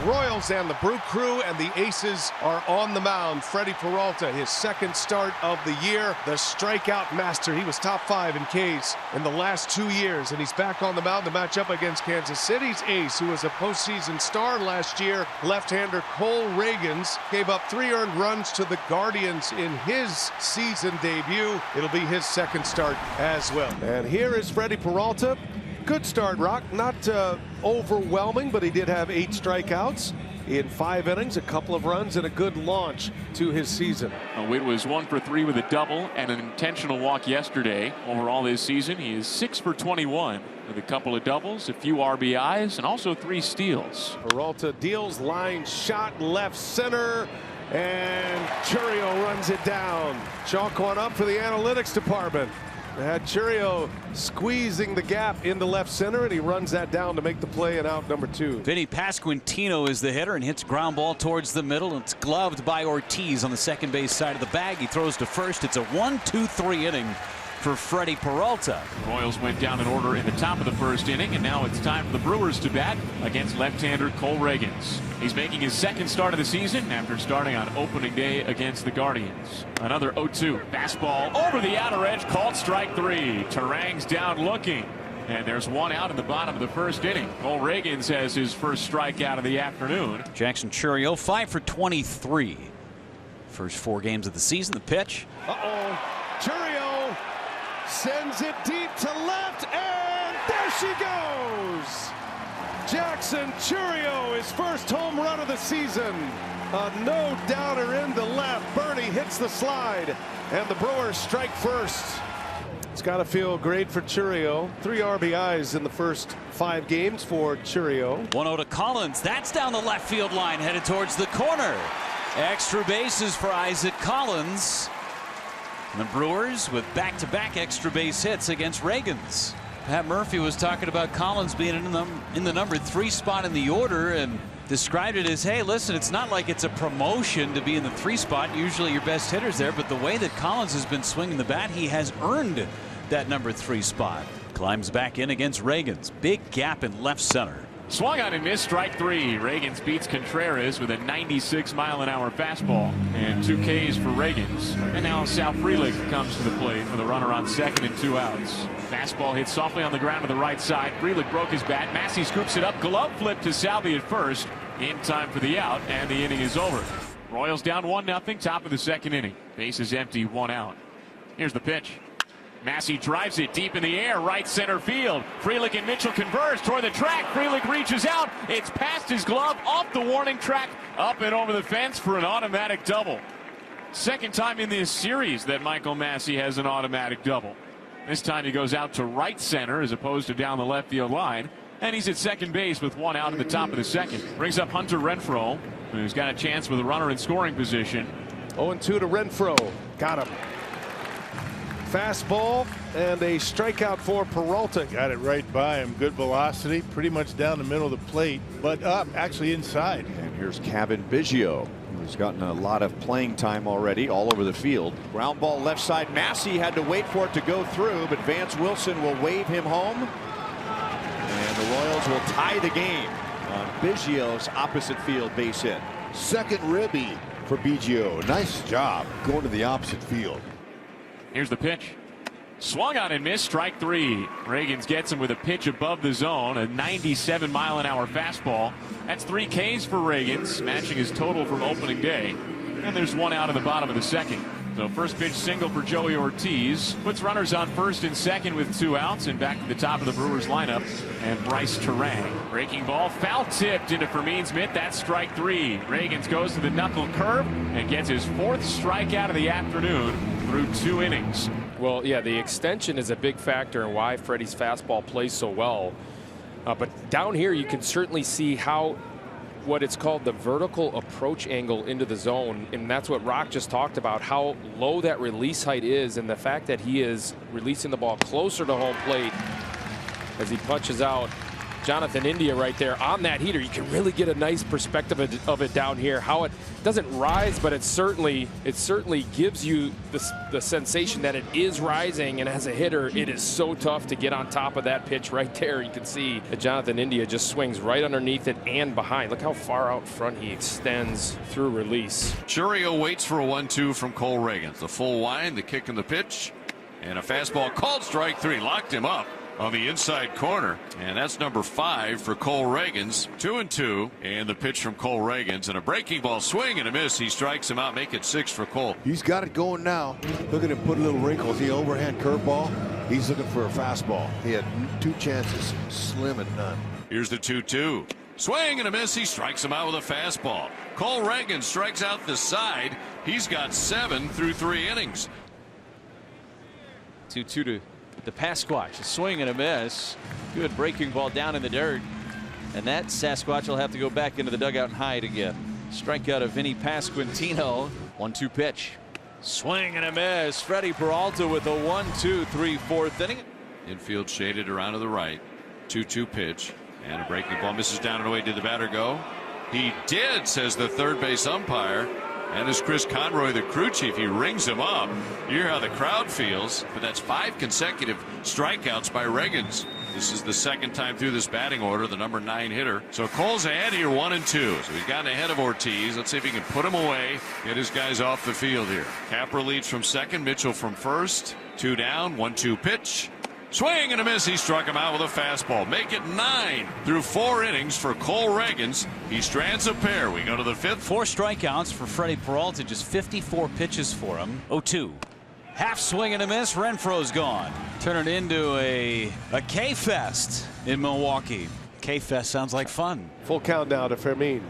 Royals and the Brew Crew and the Aces are on the mound. Freddie Peralta, his second start of the year, the strikeout master. He was top 5 in Ks in the last 2 years, and he's back on the mound to match up against Kansas City's ace, who was a postseason star last year. Left-hander Cole Reagans gave up 3 earned runs to the Guardians in his season debut. It'll be his second start as well. And here is Freddie Peralta. Good start, Rock. Not overwhelming, but he did have 8 strikeouts in 5 innings, a couple of runs, and a good launch to his season. Witt was 1 for 3 with a double and an intentional walk yesterday. Overall this season, he is 6 for 21 with a couple of doubles, a few RBIs, and also 3 steals. Peralta deals line shot left center, and Churio runs it down. Chalk one up for the analytics department. They had Churio squeezing the gap into left center, and he runs that down to make the play and out number 2. Vinny Pasquantino is the hitter and hits ground ball towards the middle. It's gloved by Ortiz on the second base side of the bag. He throws to first. It's a 1-2-3 inning for Freddie Peralta. Royals went down in order in the top of the first inning, and now it's time for the Brewers to bat against left-hander Cole Reagans. He's making his second start of the season after starting on opening day against the Guardians. Another 0-2 fastball over the outer edge, called strike 3. Terang's down looking, and there's 1 out in the bottom of the first inning. Cole Reagans has his first strikeout of the afternoon. Jackson Churio 5 for 23. First 4 games of the season. The pitch. Churio sends it deep to left, and there she goes. Jackson Churio, his first home run of the season. A no-doubter into left. Bernie hits the slide, and the Brewers strike first. It's got to feel great for Churio. 3 RBIs in the first 5 games for Churio. 1-0 to Collins. That's down the left field line, headed towards the corner. Extra bases for Isaac Collins. And the Brewers with back-to-back extra base hits against Reagans. Pat Murphy was talking about Collins being in the number 3 spot in the order and described it as, hey, listen, it's not like it's a promotion to be in the 3 spot. Usually your best hitter's there, but the way that Collins has been swinging the bat, he has earned that number 3 spot. Climbs back in against Reagans. Big gap in left center. Swung on and missed, strike 3. Reagans beats Contreras with a 96-mile-an-hour fastball, and 2 Ks for Reagans. And now Sal Frelick comes to the plate for the runner on second and 2 outs. Fastball hit softly on the ground to the right side. Frelick broke his bat. Massey scoops it up. Glove flip to Salvi at first in time for the out, and the inning is over. Royals down 1-0, top of the second inning. Bases empty, 1 out. Here's the pitch. Massey drives it deep in the air, right center field. Frelick and Mitchell converge toward the track. Frelick reaches out. It's past his glove, off the warning track, up and over the fence for an automatic double. Second time in this series that Michael Massey has an automatic double. This time he goes out to right center as opposed to down the left field line. And he's at second base with 1 out in the top of the second. Brings up Hunter Renfroe, who's got a chance with a runner in scoring position. 0-2 to Renfroe. Got him. Fastball and a strikeout for Peralta. Got it right by him. Good velocity, pretty much down the middle of the plate, but up actually inside. And here's Cavan Biggio, who's gotten a lot of playing time already all over the field. Ground ball left side. Massey had to wait for it to go through, but Vance Wilson will wave him home. And the Royals will tie the game on Biggio's opposite field base hit. Second ribby for Biggio. Nice job going to the opposite field. Here's the pitch. Swung on and missed, strike 3. Reagans gets him with a pitch above the zone, a 97-mile-an-hour fastball. That's 3 Ks for Reagans, matching his total from opening day. And there's 1 out in the bottom of the second. So first pitch single for Joey Ortiz. Puts runners on first and second with 2 outs, and back to the top of the Brewers lineup. And Bryce Terang. Breaking ball, foul tipped into Fermin's mitt. That's strike 3. Reagans goes to the knuckle curve and gets his 4th strikeout of the afternoon through 2 innings. Well, yeah, the extension is a big factor in why Freddie's fastball plays so well. But down here, you can certainly see how what it's called the vertical approach angle into the zone, and that's what Rock just talked about, how low that release height is, and the fact that he is releasing the ball closer to home plate as he punches out Jonathan India right there on that heater. You can really get a nice perspective of it down here. How it doesn't rise, but it certainly gives you the sensation that it is rising. And as a hitter, it is so tough to get on top of that pitch right there. You can see that Jonathan India just swings right underneath it and behind. Look how far out front he extends through release. Churio waits for a 1-2 from Cole Reagans. The full wind, the kick in the pitch, and a fastball called strike 3. Locked him up on the inside corner, and that's number 5 for Cole Reagans. 2-2, and the pitch from Cole Reagans, and a breaking ball swing and a miss. He strikes him out, make it 6 for Cole. He's got it going now. Look at him put a little wrinkles. The overhand curveball. He's looking for a fastball. He had 2 chances, slim and none. Here's the 2-2. Swing and a miss. He strikes him out with a fastball. Cole Reagans strikes out the side. He's got 7 through 3 innings. 2-2 to the Pasquatch. A swing and a miss. Good breaking ball down in the dirt. And that Sasquatch will have to go back into the dugout and hide again. Strikeout of Vinny Pasquantino. 1-2 pitch. Swing and a miss. Freddie Peralta with a 1-2, 3/4 inning. Infield shaded around to the right. 2-2 pitch. And a breaking ball misses down and away. Did the batter go? He did, says the third base umpire. And as Chris Conroy, the crew chief, he rings him up. You hear how the crowd feels, but that's 5 consecutive strikeouts by Reagans. This is the second time through this batting order, the number 9 hitter. So Cole's ahead here, 1-2. So he's gotten ahead of Ortiz. Let's see if he can put him away, get his guys off the field here. Capra leads from second, Mitchell from first. 2 down, 1-2 pitch. Swing and a miss. He struck him out with a fastball. Make it 9 through 4 innings for Cole Reagans. He strands a pair. We go to the 5th. 4 strikeouts for Freddie Peralta. Just 54 pitches for him. 0-2. Half swing and a miss. Renfro's gone. Turn it into a K-Fest in Milwaukee. K-Fest sounds like fun. Full count now to Fermin.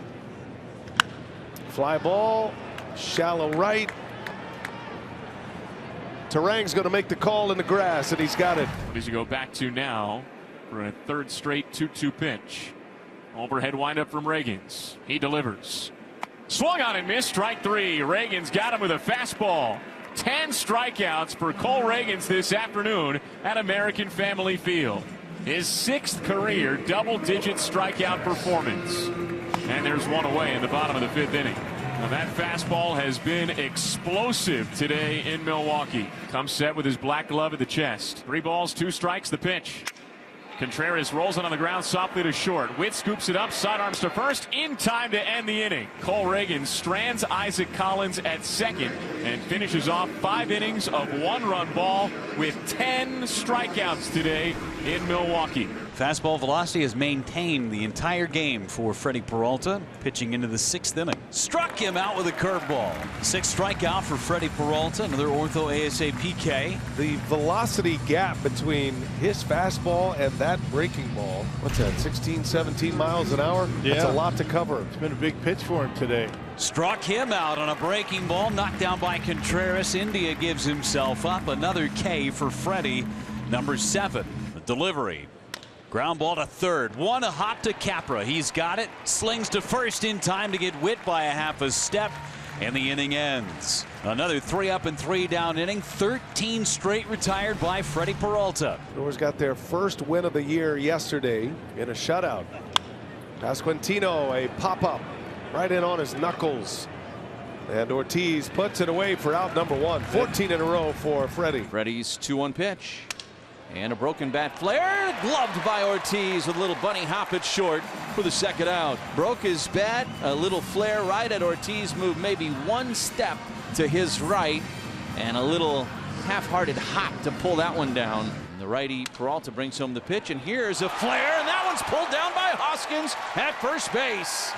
Fly ball, shallow right. Terang's going to make the call in the grass, and he's got it. What does he go back to now for a 3rd straight 2-2 pitch? Overhead windup from Reagans. He delivers. Swung on and missed. Strike 3. Reagans got him with a fastball. 10 strikeouts for Cole Reagans this afternoon at American Family Field. His 6th career double-digit strikeout performance. And there's one away in the bottom of the 5th inning. Now that fastball has been explosive today in Milwaukee. Comes set with his black glove at the chest. 3 balls, 2 strikes, the pitch. Contreras rolls it on the ground softly to short. Witt scoops it up, sidearms to first, in time to end the inning. Cole Reagans strands Isaac Collins at second and finishes off 5 innings of 1-run ball with 10 strikeouts today in Milwaukee. Fastball velocity has maintained the entire game for Freddie Peralta, pitching into the 6th inning. Struck him out with a curveball. 6th strikeout for Freddie Peralta, another ortho ASA PK. The velocity gap between his fastball and that breaking ball, what's that, 16, 17 miles an hour? Yeah. That's a lot to cover. It's been a big pitch for him today. Struck him out on a breaking ball, knocked down by Contreras. India gives himself up. Another K for Freddie, number 7. The delivery. Ground ball to third. One a hop to Capra. He's got it. Slings to first in time to get Witt by a half a step. And the inning ends. Another 3 up and 3 down inning. 13 straight retired by Freddie Peralta. Brewers got their first win of the year yesterday in a shutout. Pasquantino, a pop-up right in on his knuckles. And Ortiz puts it away for out number 1. 14 in a row for Freddie. Freddie's 2-1 pitch. And a broken bat flare, gloved by Ortiz with a little bunny hop at short for the 2nd out. Broke his bat, a little flare right at Ortiz, moved maybe 1 step to his right, and a little half-hearted hop to pull that one down. And the righty Peralta brings home the pitch, and here's a flare, and that one's pulled down by Hoskins at first base.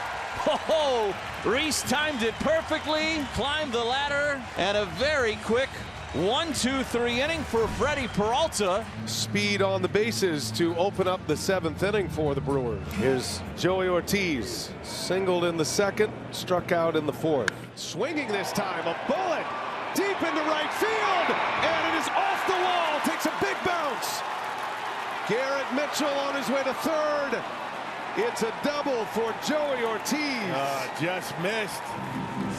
Oh, Reese timed it perfectly, climbed the ladder, and a very quick 1-2-3 inning for Freddie Peralta. Speed on the bases to open up the 7th inning for the Brewers. Here's Joey Ortiz, singled in the 2nd, struck out in the 4th. Swinging this time, a bullet deep into right field, and it is off the wall, takes a big bounce. Garrett Mitchell on his way to 3rd. It's a double for Joey Ortiz. Just missed.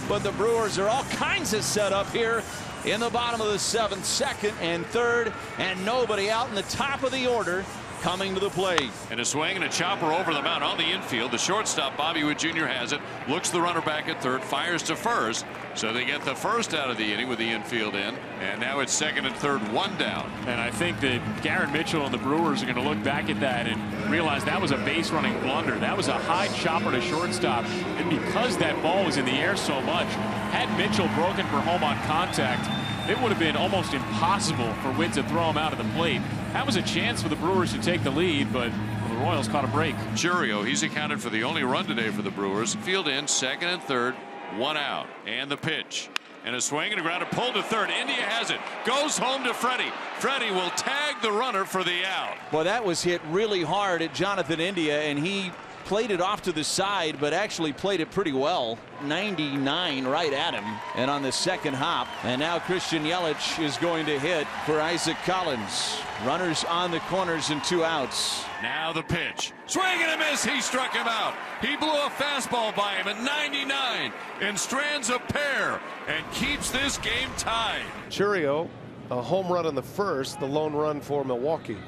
But the Brewers are all kinds of set up here in the bottom of the 7th, 2nd and 3rd, and nobody out in the top of the order. coming to the plate. And a swing and a chopper over the mound on the infield. The shortstop, Bobby Wood Jr. has it. Looks the runner back at third. Fires to first. So they get the first out of the inning with the infield in. And now it's second and third, one down. And I think that Garrett Mitchell and the Brewers are going to look back at that and realize that was a base running blunder. That was a high chopper to shortstop. And because that ball was in the air so much, had Mitchell broken for home on contact, it would have been almost impossible for Witt to throw him out of the plate. That was a chance for the Brewers to take the lead, but the Royals caught a break. Churio, he's accounted for the only run today for the Brewers. Field in, second and third, one out. And the pitch. And a swing and a ground, a pull to third. India has it. Goes home to Freddie. Freddie will tag the runner for the out. Well, that was hit really hard at Jonathan India, and he played it off to the side, but actually played it pretty well. 99 right at him, and on the second hop. And now Christian Yelich is going to hit for Isaac Collins. Runners on the corners and 2 outs. Now the pitch. Swing and a miss. He struck him out. He blew a fastball by him at 99 and strands a pair and keeps this game tied. Churio, a home run in the first, the lone run for Milwaukee.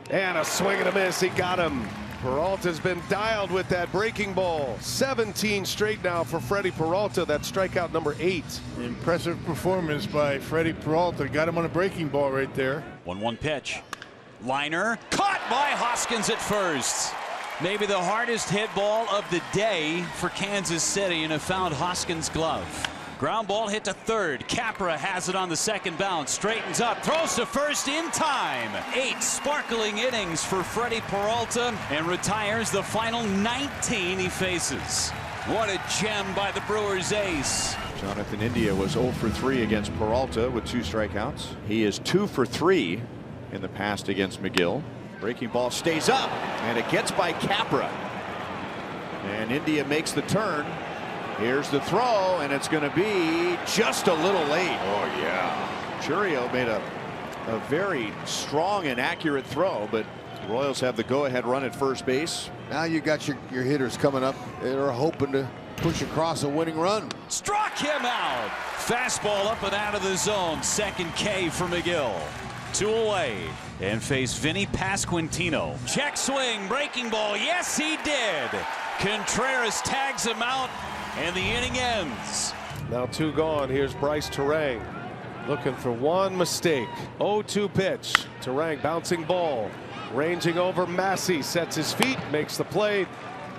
And a swing and a miss. He got him. Peralta's been dialed with that breaking ball. 17 straight now for Freddie Peralta. That's strikeout number 8. Impressive performance by Freddie Peralta. Got him on a breaking ball right there. 1-1 pitch. Liner caught by Hoskins at first. Maybe the hardest hit ball of the day for Kansas City, and it found Hoskins' glove. Ground ball hit to third. Capra has it on the second bounce. Straightens up. Throws to first in time. 8 sparkling innings for Freddie Peralta, and retires the final 19 he faces. What a gem by the Brewers ace. Jonathan India was 0 for 3 against Peralta with 2 strikeouts. He is 2 for 3 in the past against McGill. Breaking ball stays up, and it gets by Capra. And India makes the turn. Here's the throw, and it's going to be just a little late. Oh, yeah. Churio made a very strong and accurate throw, but the Royals have the go-ahead run at first base. Now you got your hitters coming up. They're hoping to push across a winning run. Struck him out. Fastball up and out of the zone. Second K for McGill. 2 away. And face Vinny Pasquantino. Check swing, breaking ball. Yes, he did. Contreras tags him out, and the inning ends. Now 2 gone. Here's Bryce Terang looking for one mistake. 0-2 pitch. Terang bouncing ball. Ranging over Massey. Sets his feet. Makes the play.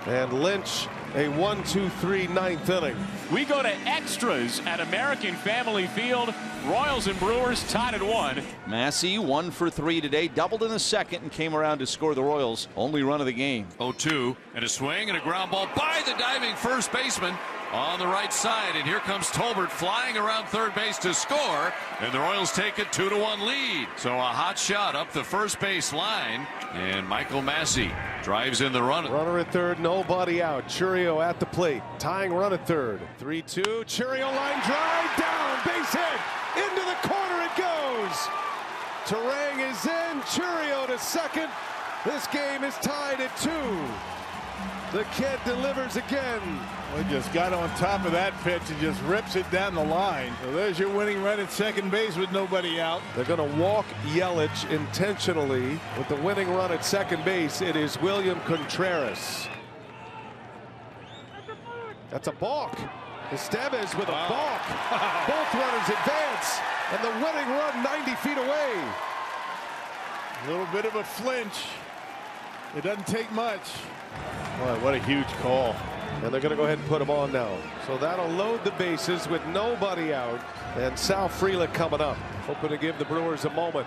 And Lynch a 1-2-3 ninth inning. We go to extras at American Family Field. Royals and Brewers tied at 1. Massey 1 for 3 today. Doubled in the second and came around to score the Royals' only run of the game. 0-2 and a swing and a ground ball by the diving first baseman on the right side. And here comes Tolbert flying around third base to score. And the Royals take a 2-1 lead. So a hot shot up the first base line. And Michael Massey drives in the run. Runner at third, nobody out. Churio at the plate. Tying run at third. 3-2. Churio line drive down. Base hit. Into the corner it goes. Terang is in. Churio to second. This game is tied at 2. The kid delivers again. Well, he just got on top of that pitch and just rips it down the line. So there's your winning run at second base with nobody out. They're going to walk Yelich intentionally with the winning run at second base. It is William Contreras. That's a balk. Estevez with a balk. Both runners advance, and the winning run 90 feet away. A little bit of a flinch. It doesn't take much. Boy, what a huge call. And they're going to go ahead and put him on now. So that'll load the bases with nobody out. And Sal Frelick coming up, hoping to give the Brewers a moment.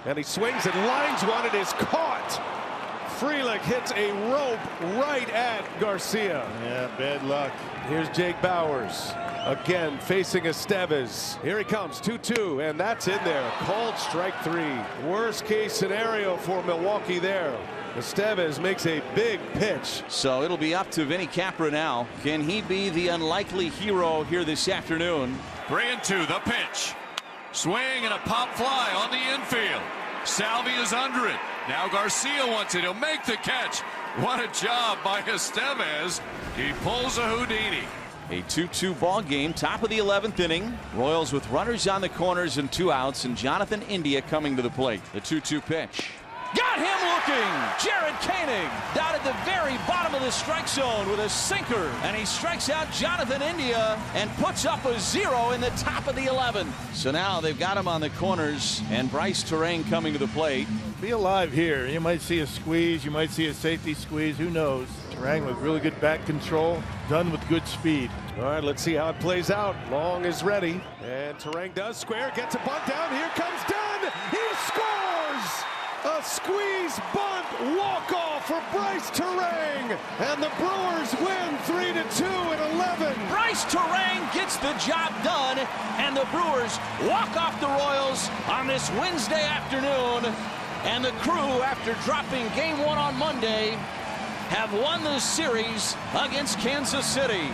And he swings and lines one. It is caught. Frelick hits a rope right at Garcia. Yeah, bad luck. Here's Jake Bowers again facing Estevez. Here he comes, 2-2, and that's in there. Called strike 3. Worst case scenario for Milwaukee there. Estevez makes a big pitch. So it'll be up to Vinny Capra now. Can he be the unlikely hero here this afternoon? 3-2 the pitch. Swing and a pop fly on the infield. Salvi is under it. Now Garcia wants it. He'll make the catch. What a job by Estevez. He pulls a Houdini. A 2-2 ball game, top of the 11th inning. Royals with runners on the corners and 2 outs, and Jonathan India coming to the plate. The 2-2 pitch. Got him looking. Jared Koenig down at the very bottom of the strike zone with a sinker. And he strikes out Jonathan India and puts up a 0 in the top of the 11th. So now they've got him on the corners, and Bryce Terang coming to the plate. Be alive here. You might see a squeeze. You might see a safety squeeze. Who knows? Terang with really good bat control. Done with good speed. All right, let's see how it plays out. Long is ready. And Terang does square. Gets a bunt down. Here comes Dunn. He scores! A squeeze bunt walk-off for Bryce Terang. And the Brewers win 3-2 in 11. Bryce Terang gets the job done, and the Brewers walk off the Royals on this Wednesday afternoon. And the Crew, after dropping Game 1 on Monday, have won the series against Kansas City.